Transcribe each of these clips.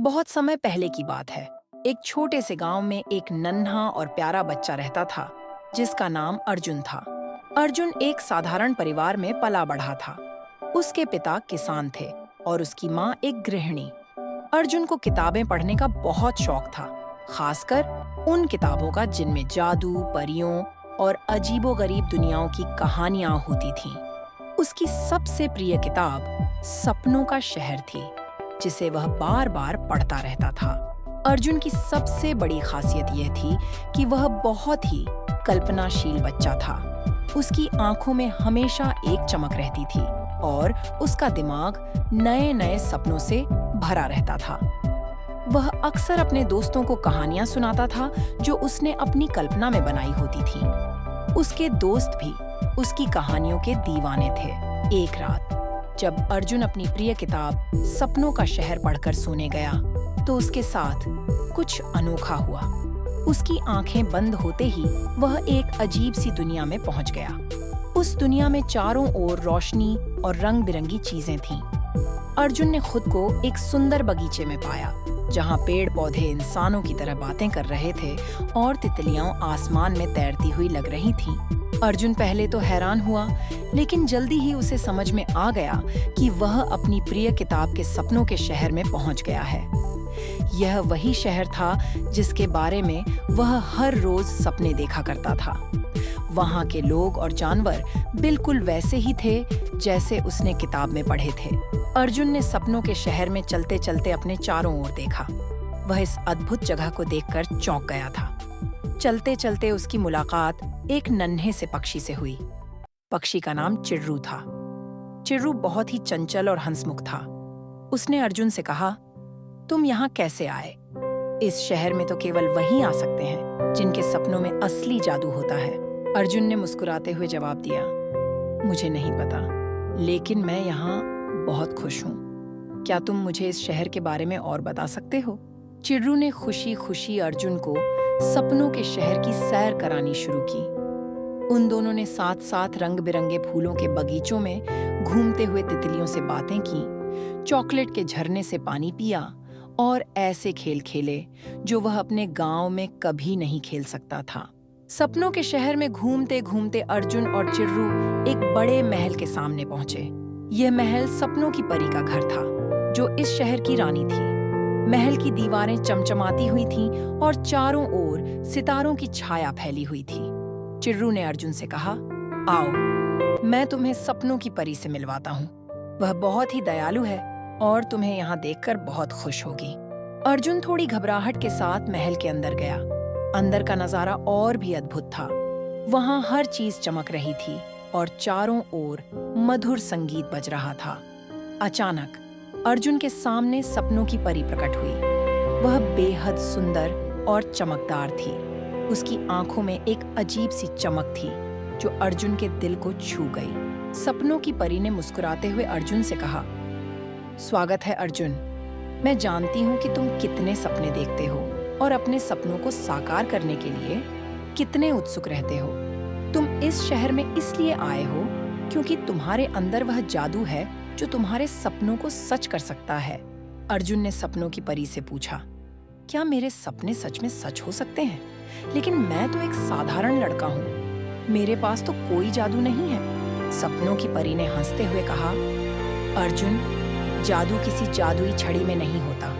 बहुत समय पहले की बात है। एक छोटे से गांव में एक नन्हा और प्यारा बच्चा रहता था जिसका नाम अर्जुन था। अर्जुन एक साधारण परिवार में पला बढ़ा था। उसके पिता किसान थे और उसकी माँ एक गृहिणी। अर्जुन को किताबें पढ़ने का बहुत शौक था, खासकर उन किताबों का जिनमें जादू, परियों और अजीबोगरीब दुनियाओं की कहानियां होती थीं। उसकी सबसे प्रिय किताब सपनों का शहर थी, जिसे वह बार-बार पढ़ता रहता था। अर्जुन की सबसे बड़ी खासियत यह थी कि वह बहुत ही कल्पनाशील बच्चा था। उसकी आंखों में हमेशा एक चमक रहती थी और उसका दिमाग नए-नए सपनों से भरा रहता था। वह अक्सर अपने दोस्तों को कहानियां सुनाता था जो उसने अपनी कल्पना में बनाई होती थी। उसके दोस्त भी उसकी कहानियों के दीवाने थे। एक रात जब अर्जुन अपनी प्रिय किताब सपनों का शहर पढ़कर सोने गया, तो उसके साथ कुछ अनोखा हुआ। उसकी आंखें बंद होते ही वह एक अजीब सी दुनिया में पहुंच गया। उस दुनिया में चारों ओर रोशनी और रंग-बिरंगी चीजें थीं। अर्जुन ने खुद को एक सुंदर बगीचे में पाया, जहां पेड़-पौधे इंसानों की तरह बातें कर रहे थे और तितलियां आसमान में तैरती हुई लग रही थीं। अर्जुन पहले तो हैरान हुआ, लेकिन जल्दी ही उसे समझ में आ गया कि वह अपनी प्रिय किताब के सपनों के शहर में पहुंच गया है। यह वही शहर था जिसके बारे में वह हर रोज सपने देखा करता था। वहां के लोग और जानवर बिल्कुल वैसे ही थे जैसे उसने किताब में पढ़े थे। अर्जुन ने सपनों के शहर में चलते-चलते अपने चारों ओर देखा। वह इस अद्भुत जगह को देखकर चौंक गया था। चलते-चलते उसकी मुलाकात एक नन्हे से पक्षी से हुई। पक्षी का नाम चिर्रू था। चिर्रू बहुत ही चंचल और हंसमुख था। उसने अर्जुन से कहा, तुम यहाँ कैसे आए? इस शहर में तो केवल वही आ सकते हैं जिनके सपनों में असली जादू होता है। अर्जुन ने मुस्कुराते हुए जवाब दिया, मुझे नहीं पता, लेकिन मैं यहाँ बहुत खुश हूँ। क्या तुम मुझे इस शहर के बारे में और बता सकते हो? चिर्रू ने खुशी-खुशी अर्जुन को सपनों के शहर की सैर करानी शुरू की। उन दोनों ने साथ-साथ रंग-बिरंगे फूलों के बगीचों में घूमते हुए तितलियों से बातें की, चॉकलेट के झरने से पानी पिया और ऐसे खेल खेले जो वह अपने गांव में कभी नहीं खेल सकता था। सपनों के शहर में घूमते-घूमते अर्जुन और चिर्रू एक बड़े महल के सामने पहुंचे। यह महल सपनों की परी का घर था, जो इस शहर की रानी थी। महल की दीवारें चमचमाती हुई थीं और चारों ओर सितारों की छाया फैली हुई थी। चिर्रू ने अर्जुन से कहा, आओ, मैं तुम्हें सपनों की परी से मिलवाता हूँ। वह बहुत ही दयालु है और तुम्हें यहाँ देखकर बहुत खुश होगी। अर्जुन थोड़ी घबराहट के साथ महल के अंदर गया। अंदर का नजारा और भी अद्भुत था। वहाँ हर चीज चमक रही थी और चारों ओर मधुर संगीत बज रहा था। अचानक अर्जुन के सामने सपनों की परी प्रकट हुई। वह बेहद सुंदर और चमकदार थी। उसकी आंखों में एक अजीब सी चमक थी जो अर्जुन के दिल को छू गई। सपनों की परी ने मुस्कुराते हुए अर्जुन से कहा, स्वागत है अर्जुन। मैं जानती हूँ कि तुम कितने सपने देखते हो और अपने सपनों को साकार करने के लिए कितने उत्सुक रहते हो। तुम इस शहर में इसलिए आए हो क्योंकि तुम्हारे अंदर वह जादू है जो तुम्हारे सपनों को सच कर सकता है। अर्जुन ने सपनों की परी से पूछा, क्या मेरे सपने सच में सच हो सकते हैं? लेकिन मैं तो एक साधारण लड़का हूँ। मेरे पास तो कोई जादू नहीं है। सपनों की परी ने हंसते हुए कहा, अर्जुन, जादू किसी जादुई छड़ी में नहीं होता।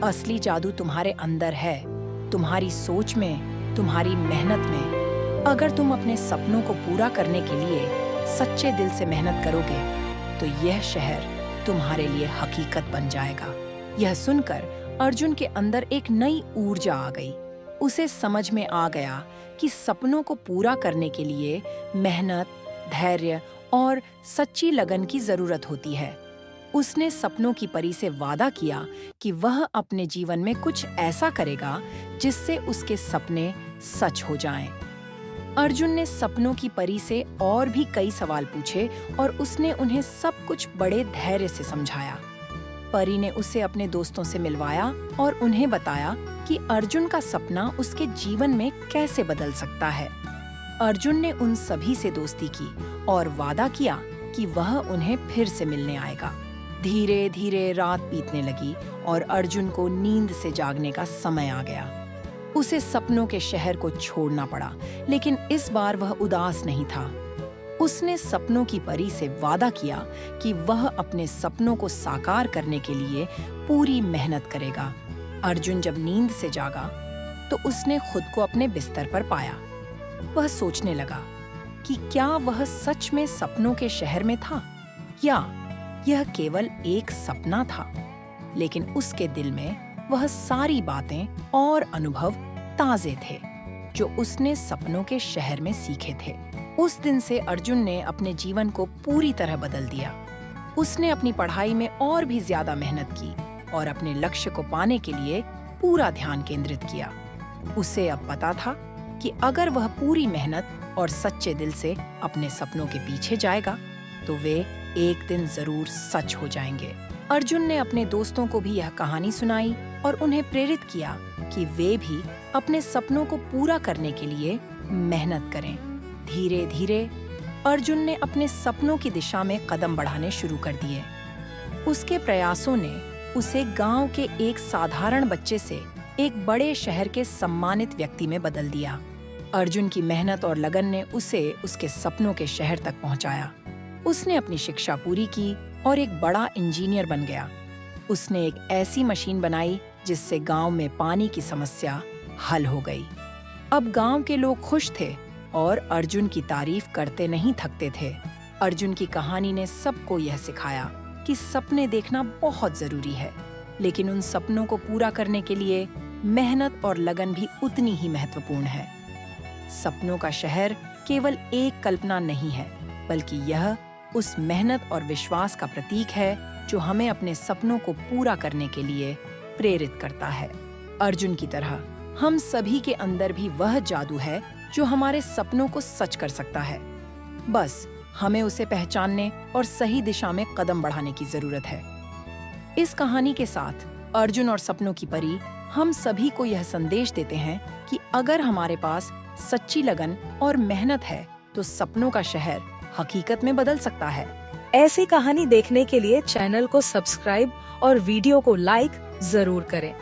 असली जादू तुम्हारे अंदर है, तुम्हारी सोच में, तुम्हारी मेहनत में। अगर तुम अपने सपनों को पूरा करने के लिए सच्चे दिल से मेहनत करोगे, तो यह शहर तुम्हारे लिए हकीकत बन जाएगा। यह सुनकर अर्जुन के अंदर एक नई ऊर्जा आ गई। उसे समझ में आ गया कि सपनों को पूरा करने के लिए मेहनत, धैर्य और सच्ची लगन की जरूरत होती है। उसने सपनों की परी से वादा किया कि वह अपने जीवन में कुछ ऐसा करेगा जिससे उसके सपने सच हो जाएं। अर्जुन ने सपनों की परी से और भी कई सवाल पूछे और उसने उन्हें सब कुछ बड़े धैर्य से समझाया। परी ने उसे अपने दोस्तों से मिलवाया और उन्हें बताया कि अर्जुन का सपना उसके जीवन में कैसे बदल सकता है। अर्जुन ने उन सभी से दोस्ती की और वादा किया कि वह उन्हें फिर से मिलने आएगा। धीरे धीरे रात बीतने लगी और अर्जुन को नींद से जागने का समय आ गया। उसे सपनों के शहर को छोड़ना पड़ा, लेकिन इस बार वह उदास नहीं था। उसने सपनों की परी से वादा किया कि वह अपने सपनों को साकार करने के लिए पूरी मेहनत करेगा। अर्जुन जब नींद से जागा तो उसने खुद को अपने बिस्तर पर पाया। वह सोचने लगा कि क्या वह सच में सपनों के शहर में था या यह केवल एक सपना था। लेकिन उसके दिल में वह सारी बातें और अनुभव ताजे थे जो उसने सपनों के शहर में सीखे थे। उस दिन से अर्जुन ने अपने जीवन को पूरी तरह बदल दिया। उसने अपनी पढ़ाई में और भी ज्यादा मेहनत की और अपने लक्ष्य को पाने के लिए पूरा ध्यान केंद्रित किया। उसे अब पता था कि अगर वह पूरी मेहनत और सच्चे दिल से अपने सपनों के पीछे जाएगा तो वे एक दिन जरूर सच हो जाएंगे। अर्जुन ने अपने दोस्तों को भी यह कहानी सुनाई और उन्हें प्रेरित किया कि वे भी अपने सपनों को पूरा करने के लिए मेहनत करें। धीरे धीरे अर्जुन ने अपने सपनों की दिशा में कदम बढ़ाने शुरू कर दिए। उसके प्रयासों ने उसे गांव के एक साधारण बच्चे से एक बड़े शहर के सम्मानित व्यक्ति में बदल दिया। अर्जुन की मेहनत और लगन ने उसे उसके सपनों के शहर तक पहुंचाया। उसने अपनी शिक्षा पूरी की और एक बड़ा इंजीनियर बन गया। उसने एक ऐसी मशीन बनाई जिससे गांव में पानी की समस्या हल हो गई। अब गांव के लोग खुश थे और अर्जुन की तारीफ करते नहीं थकते थे। अर्जुन की कहानी ने सबको यह सिखाया कि सपने देखना बहुत जरूरी है, लेकिन उन सपनों को पूरा करने के लिए मेहनत और लगन भी उतनी ही महत्वपूर्ण है। सपनों का शहर केवल एक कल्पना नहीं है, बल्कि यह उस मेहनत और विश्वास का प्रतीक है जो हमें अपने सपनों को पूरा करने के लिए प्रेरित करता है। अर्जुन की तरह हम सभी के अंदर भी वह जादू है जो हमारे सपनों को सच कर सकता है। बस हमें उसे पहचानने और सही दिशा में कदम बढ़ाने की जरूरत है। इस कहानी के साथ अर्जुन और सपनों की परी हम सभी को यह संदेश देते हैं कि अगर हमारे पास सच्ची लगन और मेहनत है तो सपनों का शहर हकीकत में बदल सकता है। ऐसी कहानी देखने के लिए चैनल को सब्सक्राइब और वीडियो को लाइक जरूर करें।